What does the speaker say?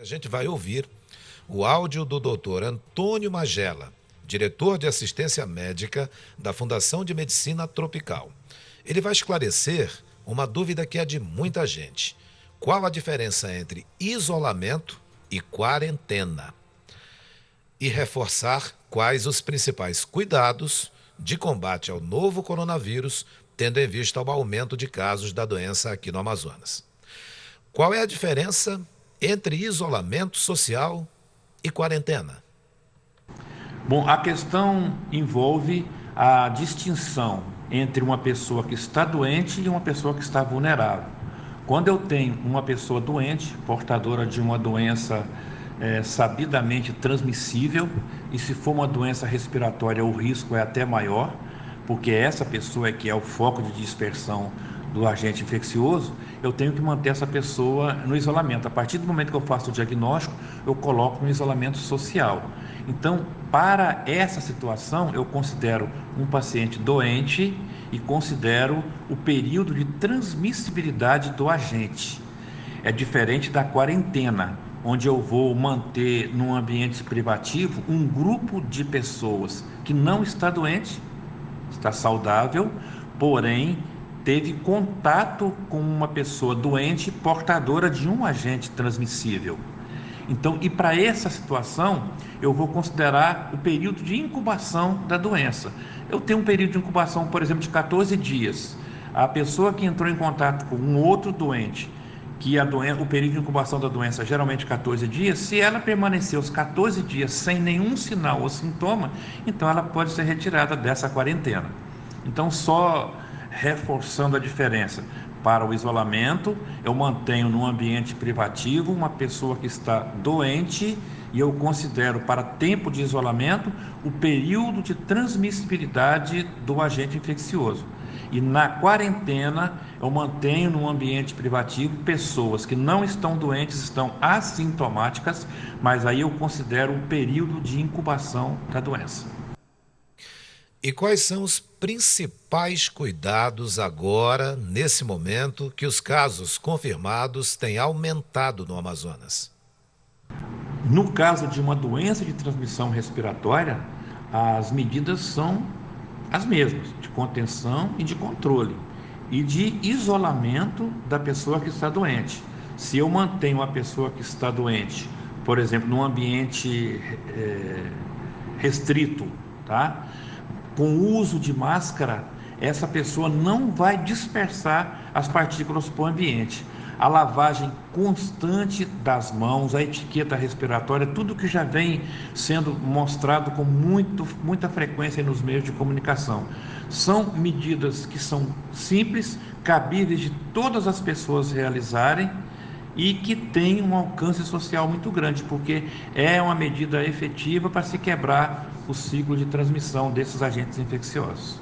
A gente vai ouvir o áudio do Dr. Antônio Magela, diretor de assistência médica da Fundação de Medicina Tropical. Ele vai esclarecer uma dúvida que é de muita gente. Qual a diferença entre isolamento e quarentena? E reforçar quais os principais cuidados de combate ao novo coronavírus, tendo em vista o aumento de casos da doença aqui no Amazonas. Qual é a diferença entre isolamento social e quarentena? Bom, a questão envolve a distinção entre uma pessoa que está doente e uma pessoa que está vulnerável. Quando eu tenho uma pessoa doente, portadora de uma doença sabidamente transmissível, e se for uma doença respiratória, o risco é até maior, porque essa pessoa é que é o foco de dispersão do agente infeccioso, eu tenho que manter essa pessoa no isolamento. A partir do momento que eu faço o diagnóstico, eu coloco no isolamento social. Então, para essa situação, eu considero um paciente doente e considero o período de transmissibilidade do agente. É diferente da quarentena, onde eu vou manter num ambiente privativo um grupo de pessoas que não está doente, está saudável, porém teve contato com uma pessoa doente portadora de um agente transmissível. Então, e para essa situação, eu vou considerar o período de incubação da doença. Eu tenho um período de incubação, por exemplo, de 14 dias. A pessoa que entrou em contato com um outro doente, que o período de incubação da doença é geralmente 14 dias, se ela permanecer os 14 dias sem nenhum sinal ou sintoma, então ela pode ser retirada dessa quarentena. Então, só reforçando a diferença, para o isolamento, eu mantenho num ambiente privativo uma pessoa que está doente e eu considero para tempo de isolamento o período de transmissibilidade do agente infeccioso. E na quarentena, eu mantenho num ambiente privativo pessoas que não estão doentes, estão assintomáticas, mas aí eu considero o período de incubação da doença. E quais são os principais cuidados agora, nesse momento, que os casos confirmados têm aumentado no Amazonas? No caso de uma doença de transmissão respiratória, as medidas são as mesmas, de contenção e de controle, e de isolamento da pessoa que está doente. Se eu mantenho a pessoa que está doente, por exemplo, num ambiente restrito, tá? Com o uso de máscara, essa pessoa não vai dispersar as partículas para o ambiente. A lavagem constante das mãos, a etiqueta respiratória, tudo que já vem sendo mostrado com muita frequência nos meios de comunicação. São medidas que são simples, cabíveis de todas as pessoas realizarem e que têm um alcance social muito grande, porque é uma medida efetiva para se quebrar o ciclo de transmissão desses agentes infecciosos.